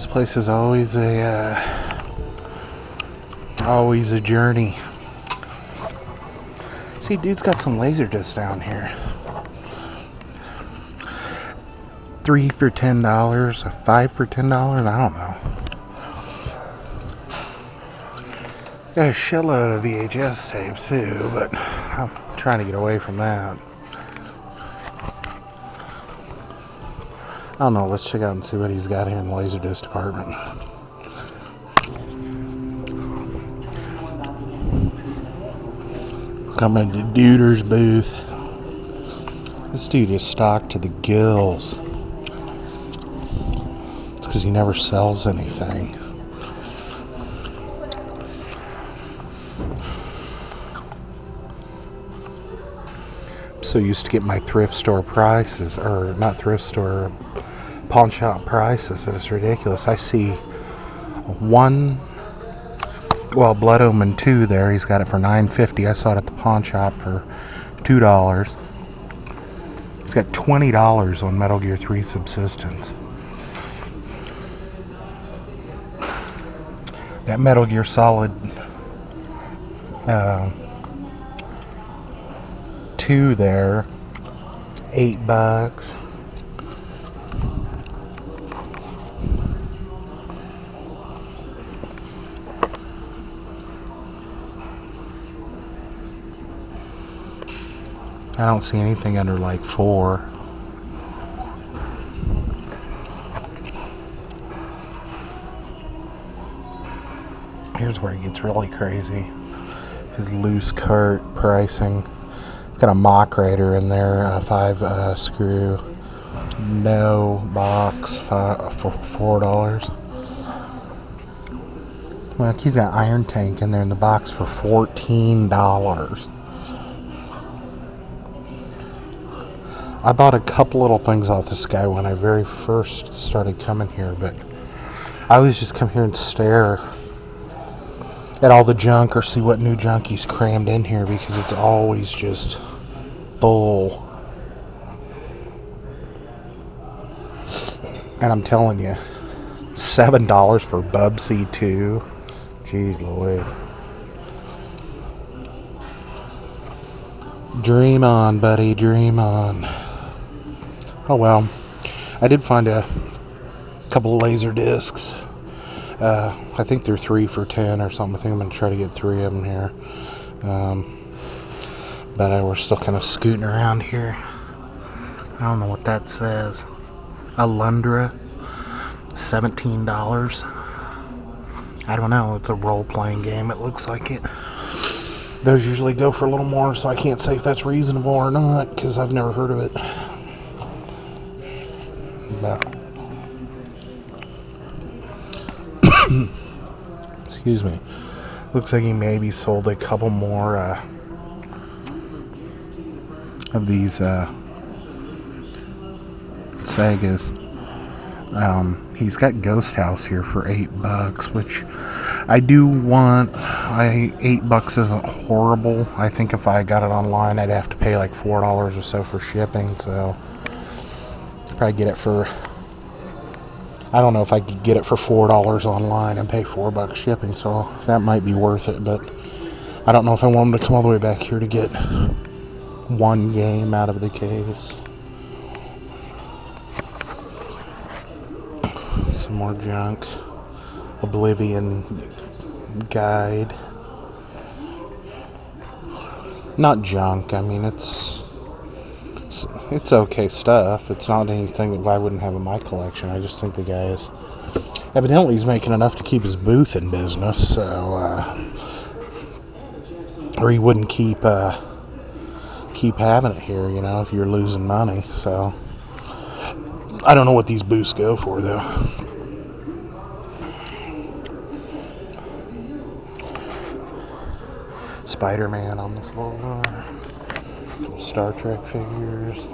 place is always a journey. See, dude's got some laser discs down here. 3 for $10, 5 for $10. I don't know. Got a shitload of VHS tapes too, but I'm trying to get away from that. I don't know. Let's check out and see what he's got here in the laserdisc department. Coming to Duder's booth. This dude is stocked to the gills. It's because he never sells anything. I'm so used to get my thrift store prices, or not thrift store, pawn shop prices, that it's ridiculous. I see Blood Omen 2 there. He's got it for $9.50. I saw it at the pawn shop for $2. He's got $20 on Metal Gear 3 Subsistence. That Metal Gear Solid 2 there, $8. I don't see anything under like $4. Here's where it gets really crazy. His loose cart pricing. It's got a Mach Raider in there, 5 screw, no box, for $4. Look, he's got Iron Tank in there in the box for $14. I bought a couple little things off this guy when I very first started coming here, but I always just come here and stare at all the junk or see what new junk he's crammed in here, because it's always just full. And I'm telling you, $7 for Bubsy 2. Jeez Louise. Dream on, buddy, dream on. Oh well, I did find a couple of laser discs. I think they're 3 for $10 or something. I think I'm going to try to get 3 of them here. But we're still kind of scooting around here. I don't know what that says. Alundra, $17. I don't know. It's a role-playing game. It looks like it. Those usually go for a little more, so I can't say if that's reasonable or not, because I've never heard of it. But excuse me. Looks like he maybe sold a couple more of these Segas. He's got Ghost House here for $8, which I do want. $8 isn't horrible. I think if I got it online, I'd have to pay like $4 or so for shipping. So probably get it for, I don't know if I could get it for $4 online and pay $4 shipping. So that might be worth it. But I don't know if I want him to come all the way back here to get one game out of the case. Some more junk. Oblivion Guide. Not junk. I mean, it's okay stuff. It's not anything that I wouldn't have in my collection. I just think the guy is evidently he's making enough to keep his booth in business. So, or he wouldn't keep having it here. You know, if you're losing money. So, I don't know what these booths go for though. Spider-Man on the floor. Some Star Trek figures.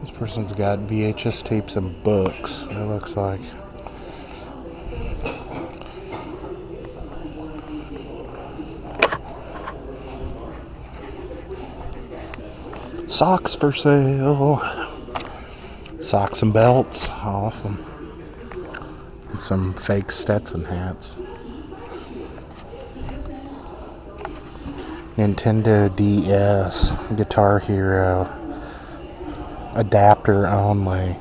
This person's got VHS tapes and books, it looks like. Socks for sale. Socks and belts. Awesome. And some fake Stetson hats. Nintendo DS. Guitar Hero. Adapter only.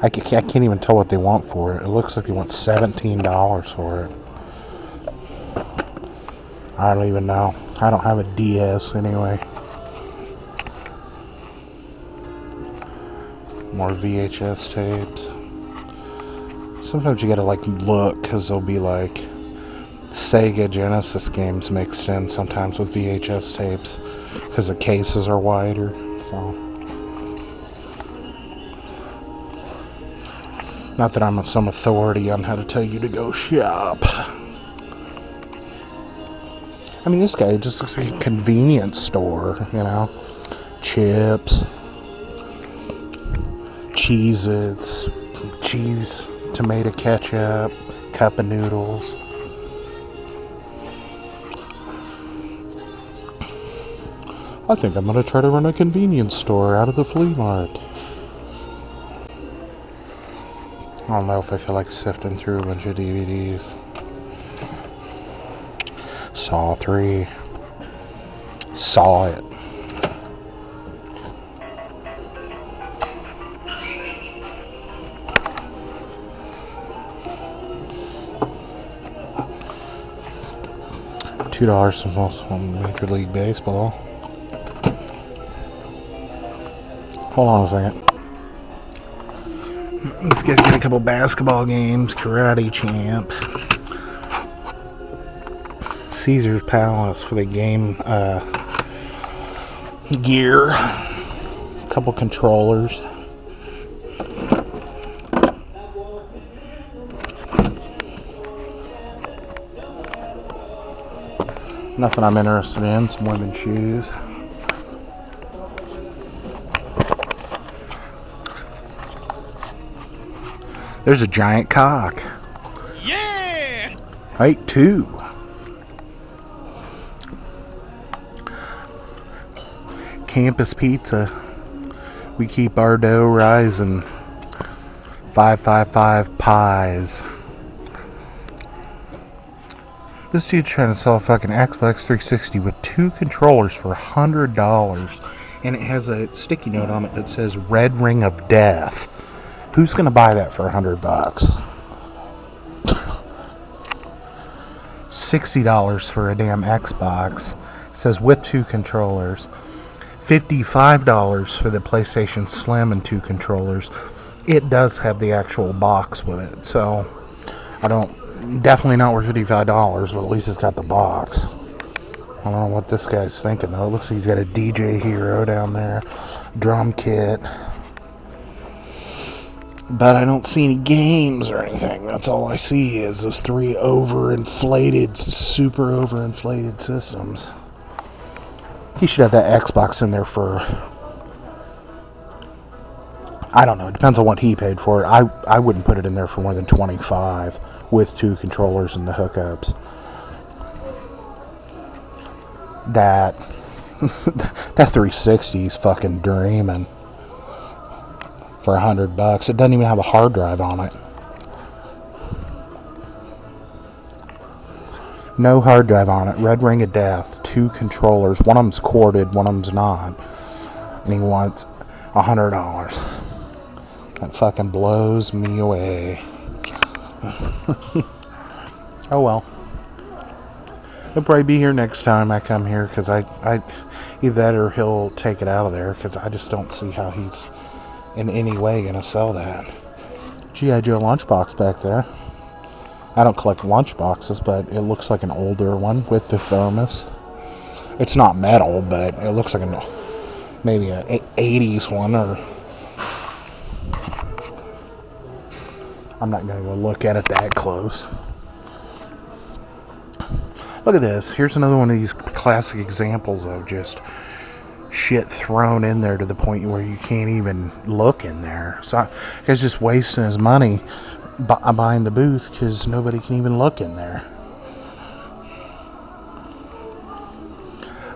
I can't even tell what they want for it. It looks like they want $17 for it. I don't even know. I don't have a DS anyway. More VHS tapes. Sometimes you gotta like look, because there'll be like Sega Genesis games mixed in sometimes with VHS tapes, because the cases are wider. So, not that I'm some authority on how to tell you to go shop. I mean, this guy just looks like a convenience store, you know. Chips, Cheez-Its, cheese, tomato ketchup, cup of noodles. I think I'm going to try to run a convenience store out of the Fleamart. I don't know if I feel like sifting through a bunch of DVDs. Saw 3. Saw it. $2 from Major League Baseball. Hold on a second. This guy's got a couple basketball games. Karate Champ. Caesar's Palace for the game gear. A couple controllers. Nothing I'm interested in. Some women's shoes. There's a giant cock. Yeah! Height 2. Campus Pizza. We keep our dough rising. 555 pies. This dude's trying to sell a fucking Xbox 360 with 2 controllers for $100, and it has a sticky note on it that says Red Ring of Death. Who's gonna buy that for $100? $60 for a damn Xbox. It says with 2 controllers. $55 for the PlayStation Slim and 2 controllers. It does have the actual box with it, so definitely not worth $55, but at least it's got the box. I don't know what this guy's thinking though. It looks like he's got a DJ Hero down there, drum kit, but I don't see any games or anything. That's all I see is those 3 super overinflated systems. He should have that Xbox in there for, I don't know, it depends on what he paid for it. I wouldn't put it in there for more than $25 with 2 controllers and the hookups. That 360 is fucking dreaming for $100. It doesn't even have a hard drive on it. No hard drive on it. Red Ring of Death. 2 controllers. One of them's corded, one of them's not. And he wants $100. That fucking blows me away. Oh well. He'll probably be here next time I come here, because I either that or he'll take it out of there, because I just don't see how he's in any way gonna sell that. G.I. Joe lunchbox back there. I don't collect lunchboxes, but it looks like an older one with the thermos. It's not metal, but it looks like maybe an 80s one, or I'm not gonna go look at it that close. Look at this. Here's another one of these classic examples of just shit thrown in there to the point where you can't even look in there. So, the guy's just wasting his money buying the booth because nobody can even look in there.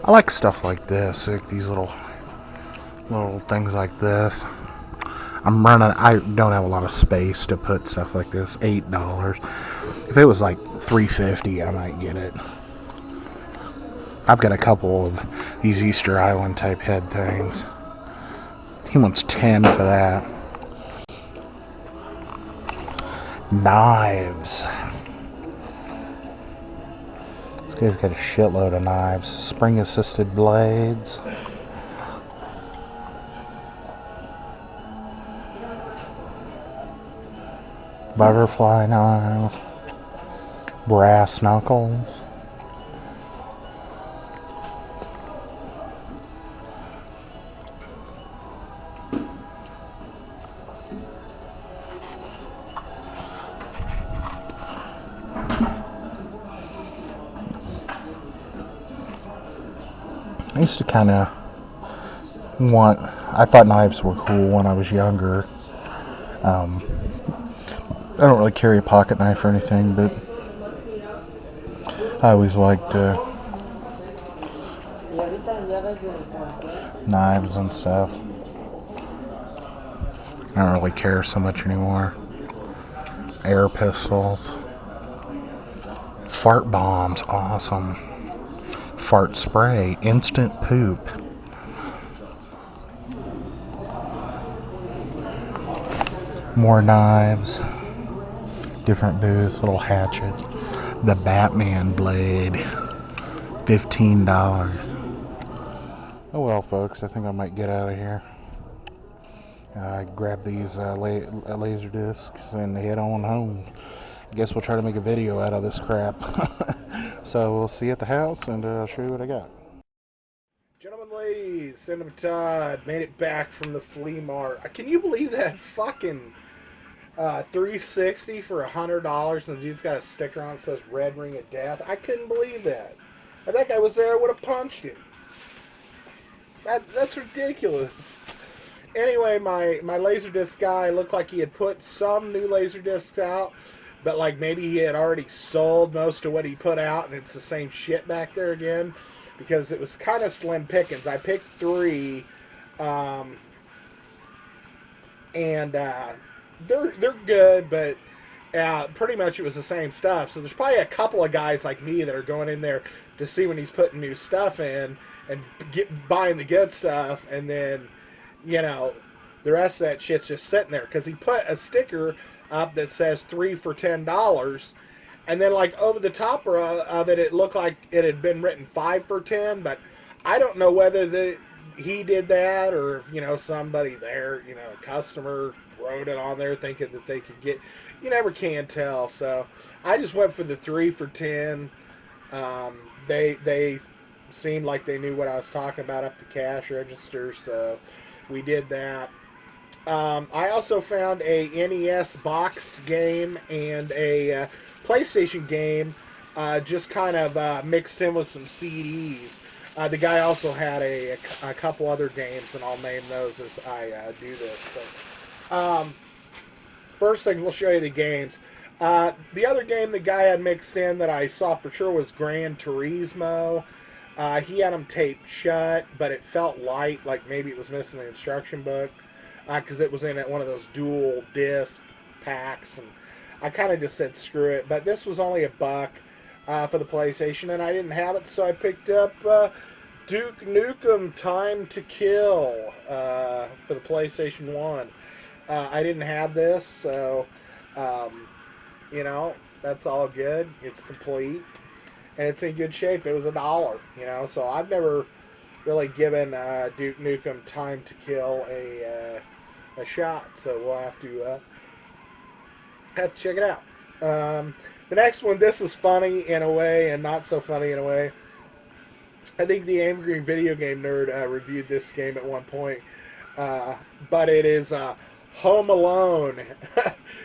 I like stuff like this, like these little Little things like this. I don't have a lot of space to put stuff like this. $8. If it was like $3.50, I might get it. I've got a couple of these Easter Island type head things. He wants 10 for that. Knives. This guy's got a shitload of knives. Spring assisted blades. Butterfly knife. Brass knuckles. I used to kind of I thought knives were cool when I was younger. I don't really carry a pocket knife or anything, but I always liked knives and stuff. I don't really care so much anymore. Air pistols. Fart bombs, awesome. Fart spray, instant poop. More knives. Different booths, little hatchet. The Batman blade. $15. Oh well, folks, I think I might get out of here. Grab these laser discs and head on home. I guess we'll try to make a video out of this crap. So we'll see you at the house, and I'll show you what I got. Gentlemen, ladies, Sandamtod made it back from the Fleamart. Can you believe that fucking $360 for $100, and the dude's got a sticker on that says "Red Ring of Death"? I couldn't believe that. If that guy was there, I would have punched him. That's ridiculous. Anyway, my Laserdisc guy looked like he had put some new Laserdiscs out, but like maybe he had already sold most of what he put out, and it's the same shit back there again, because it was kind of slim pickings. I picked 3, and they're good, but pretty much it was the same stuff. So there's probably a couple of guys like me that are going in there to see when he's putting new stuff in and buying the good stuff, and then, you know, the rest of that shit's just sitting there, because he put a sticker up that says 3 for $10, and then like over the top of it, it looked like it had been written 5 for 10, but I don't know whether he did that, or if, you know, somebody there, you know, a customer wrote it on there thinking that they could get. You never can tell. So I just went for the 3 for 10. They seemed like they knew what I was talking about up the cash register, so we did that. I also found a NES boxed game and a PlayStation game, just kind of mixed in with some CDs. The guy also had a couple other games, and I'll name those as I do this. But first thing, we'll show you the games. The other game the guy had mixed in that I saw for sure was Gran Turismo. He had them taped shut, but it felt light, like maybe it was missing the instruction book, because it was in one of those dual disc packs, and I kind of just said screw it. But this was only $1 for the PlayStation, and I didn't have it, so I picked up Duke Nukem Time to Kill for the PlayStation 1. I didn't have this, so, you know, that's all good. It's complete, and it's in good shape. It was $1, you know, so I've never really given Duke Nukem Time to Kill a shot, so we'll have to check it out. The next one, this is funny in a way and not so funny in a way. I think the Angry Video Game Nerd reviewed this game at one point, but it is Home Alone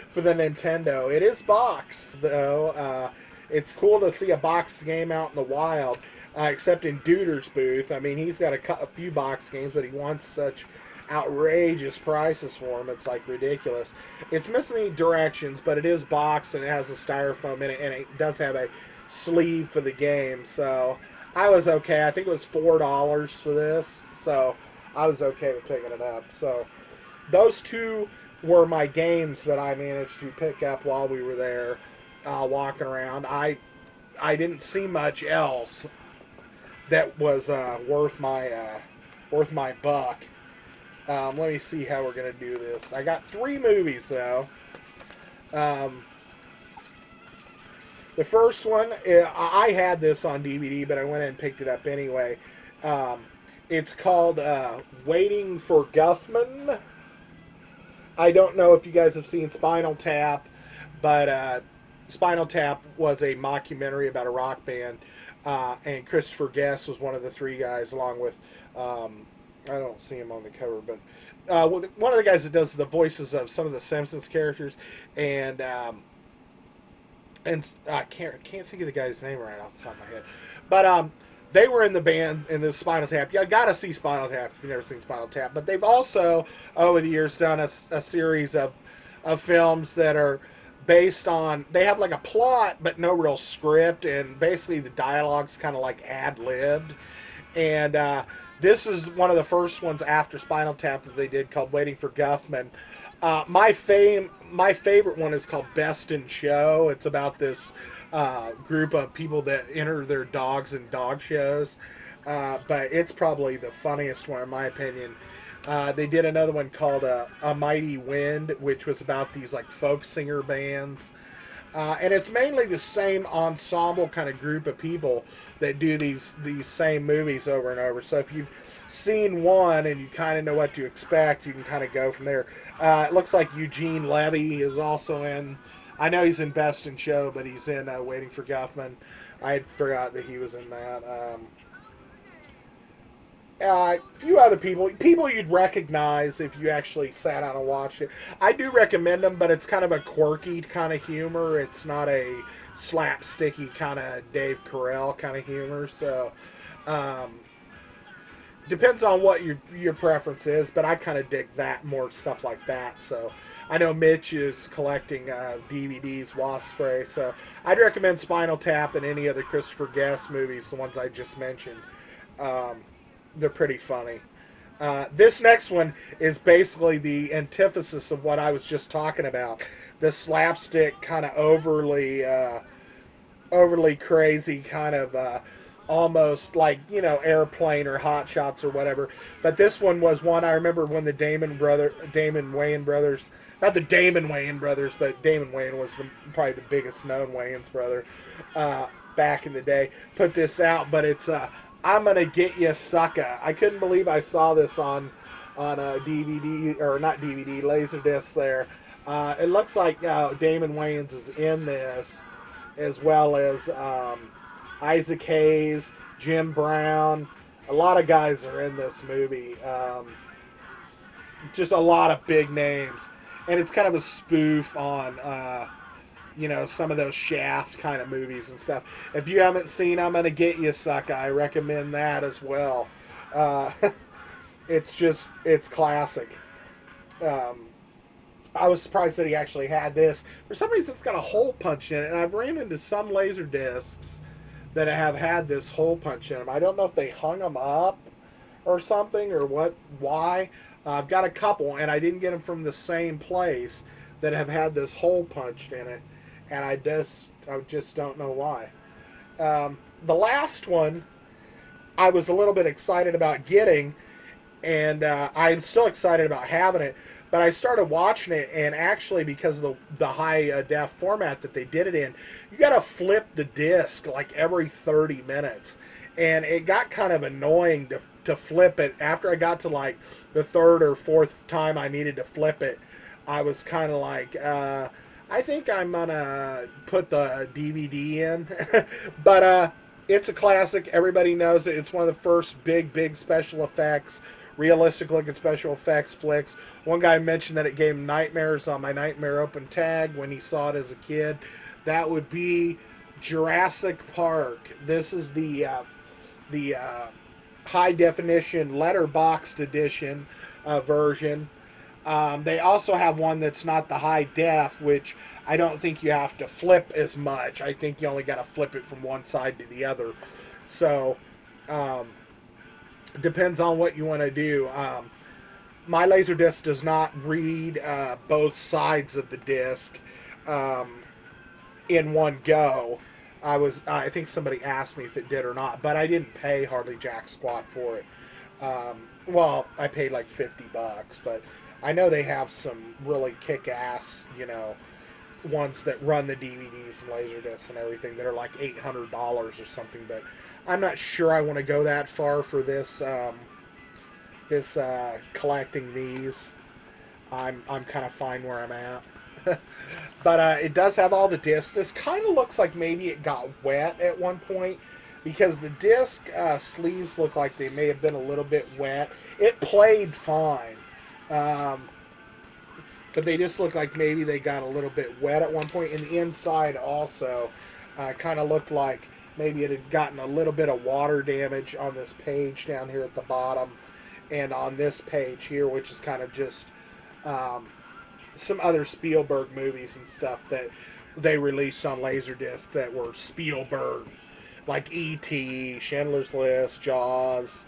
for the Nintendo. It is boxed, though. It's cool to see a boxed game out in the wild, except in Duder's booth. I mean, he's got a few boxed games, but he wants such outrageous prices for them. It's like ridiculous. It's missing directions, but it is boxed, and it has a styrofoam in it, and it does have a sleeve for the game. So I was okay. I think it was $4 for this, so I was okay with picking it up. So those two were my games that I managed to pick up while we were there, walking around. I didn't see much else that was worth my buck. Let me see how we're gonna do this. I got three movies though. Um, the first one, I had this on DVD, but I went and picked it up anyway. Um, it's called Waiting for Guffman. I don't know if you guys have seen Spinal Tap, but Spinal Tap was a mockumentary about a rock band, and Christopher Guest was one of the three guys, along with I don't see him on the cover, but one of the guys that does the voices of some of the Simpsons characters, and I can't think of the guy's name right off the top of my head, but they were in the band in the Spinal Tap. You got to see Spinal Tap if you've never seen Spinal Tap. But they've also over the years done a series of films that are based on, they have like a plot but no real script, and basically the dialogue's kind of like ad libbed. And this is one of the first ones after Spinal Tap that they did, called Waiting for Guffman. My favorite one is called Best in Show. It's about this group of people that enter their dogs in dog shows. But it's probably the funniest one in my opinion. They did another one called A Mighty Wind, which was about these like folk singer bands. And it's mainly the same ensemble kind of group of people that do these same movies over and over. So if you've seen one and you kind of know what to expect, you can kind of go from there. It looks like Eugene Levy is also in. I know he's in Best in Show, but he's in Waiting for Guffman. I had forgot that he was in that. A few other people you'd recognize if you actually sat down and watched it. I do recommend them, but it's kind of a quirky kind of humor. It's not a slapsticky kind of Dave Carell kind of humor. So um, depends on what your preference is, but I kind of dig that more stuff like that. So I know Mitch is collecting DVDs, Wasp Spray, so I'd recommend Spinal Tap and any other Christopher Guest movies, the ones I just mentioned. Um, they're pretty funny. This next one is basically the antithesis of what I was just talking about. The slapstick, kind of overly crazy, kind of almost like Airplane or Hot Shots or whatever. But this one was one I remember when the Damon Wayans brothers, not the Damon Wayans brothers, but Damon Wayans was probably the biggest known Wayans brother back in the day. Put this out, but it's I'm gonna get you, sucker. I couldn't believe I saw this on a DVD, or not DVD, Laserdisc. There, it looks like Damon Wayans is in this, as well as Isaac Hayes, Jim Brown. A lot of guys are in this movie. Just a lot of big names, and it's kind of a spoof on some of those Shaft kind of movies and stuff. If you haven't seen I'm Gonna Get You, Sucker, I recommend that as well. Uh, it's classic. Um, I was surprised that he actually had this. For some reason, it's got a hole punch in it, and I've ran into some laser discs that have had this hole punch in them. I don't know if they hung them up or something, or why. I've got a couple, and I didn't get them from the same place, that have had this hole punched in it, and I just don't know why. The last one I was a little bit excited about getting, and I'm still excited about having it. But I started watching it, and actually, because of the high def format that they did it in, you got to flip the disc like every 30 minutes, and it got kind of annoying to flip it. After I got to like the third or fourth time I needed to flip it, I was kind of like, I think I'm gonna put the DVD in. But it's a classic. Everybody knows it. It's one of the first big special effects, realistic looking special effects flicks. One guy mentioned that it gave him nightmares on my Nightmare Open tag when he saw it as a kid. That would be Jurassic Park. This is the high definition letterboxed edition version. They also have one that's not the high def, which I don't think you have to flip as much. I think you only got to flip it from one side to the other. So, Depends on what you want to do. My laser disc does not read both sides of the disc um, in one go. I think somebody asked me if it did or not, but I didn't pay hardly jack squat for it. Well, I paid like $50, but I know they have some really kick-ass, ones that run the DVDs and laserdiscs and everything that are like $800 or something. But I'm not sure I want to go that far for this collecting these. I'm kind of fine where I'm at. But it does have all the discs. This kind of looks like maybe it got wet at one point because the disc sleeves look like they may have been a little bit wet. It played fine, um, but they just look like maybe they got a little bit wet at one point. And the inside also kind of looked like maybe it had gotten a little bit of water damage on this page down here at the bottom and on this page here, which is kind of just um, some other Spielberg movies and stuff that they released on Laserdisc that were Spielberg, like E.T., Schindler's List, Jaws,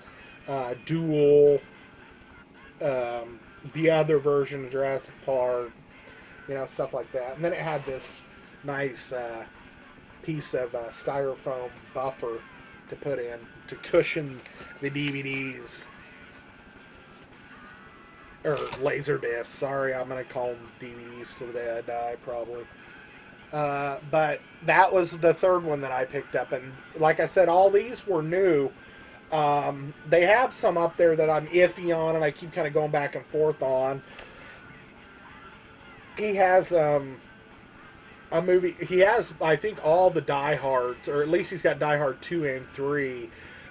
Duel, the other version of Jurassic Park, stuff like that. And then it had this nice piece of styrofoam buffer to put in to cushion the DVDs or laser discs. Sorry, I'm gonna call them DVDs till the day I die, probably. But that was the third one that I picked up, and like I said, all these were new. They have some up there that I'm iffy on, and I keep kind of going back and forth on. He has a movie. He has, I think, all the Die Hards, or at least he's got Die Hard 2 and 3.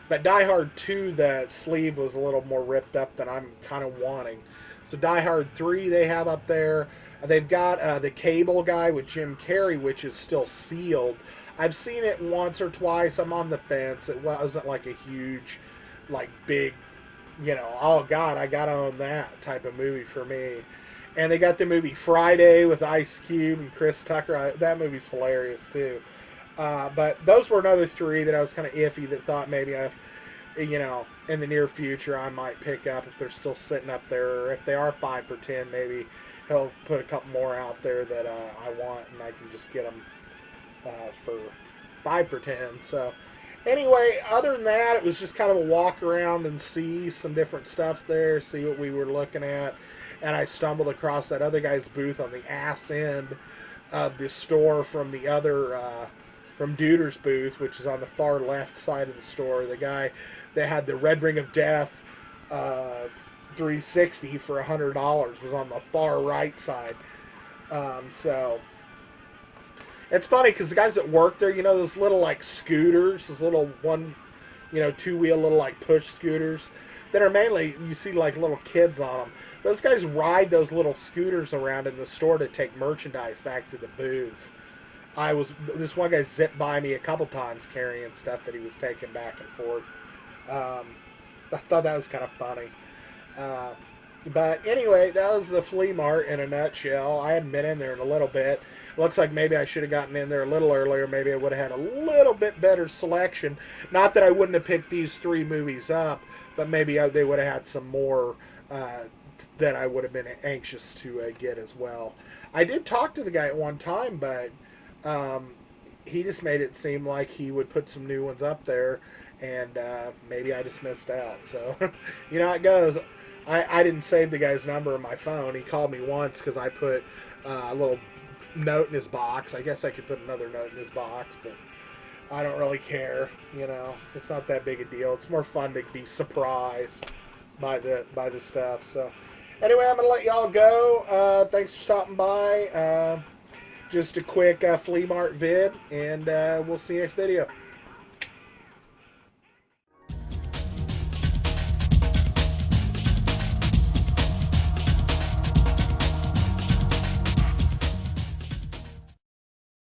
But Die Hard 2, the sleeve was a little more ripped up than I'm kind of wanting. So Die Hard 3 they have up there. They've got the Cable Guy with Jim Carrey, which is still sealed. I've seen it once or twice. I'm on the fence. It wasn't like a huge, like big, oh God, I gotta own that type of movie for me. And they got the movie Friday with Ice Cube and Chris Tucker. That movie's hilarious too. But those were another three that I was kind of iffy that thought maybe in the near future I might pick up if they're still sitting up there, or if they are 5 for 10, maybe he'll put a couple more out there that I want, and I can just get them for 5 for 10. So anyway, other than that, it was just kind of a walk around and see some different stuff there, see what we were looking at. And I stumbled across that other guy's booth on the ass end of the store from the other, from Duder's booth, which is on the far left side of the store. The guy that had the Red Ring of Death 360 for $100 was on the far right side. So it's funny because the guys that work there, those little like scooters, those little two-wheel little like push scooters that are mainly, you see like little kids on them. Those guys ride those little scooters around in the store to take merchandise back to the booths. This one guy zipped by me a couple times carrying stuff that he was taking back and forth. I thought that was kind of funny. But anyway, that was the Flea Mart in a nutshell. I hadn't been in there in a little bit. Looks like maybe I should have gotten in there a little earlier. Maybe I would have had a little bit better selection. Not that I wouldn't have picked these three movies up, but maybe they would have had some more that I would have been anxious to get as well. I did talk to the guy at one time, but he just made it seem like he would put some new ones up there, and maybe I just missed out. So, how it goes. I didn't save the guy's number on my phone. He called me once because I put a little note in his box. I guess I could put another note in his box, but I don't really care. It's not that big a deal. It's more fun to be surprised by the stuff. So anyway, I'm gonna let y'all go. Thanks for stopping by. Just a quick Flea Mart vid, and we'll see you next video.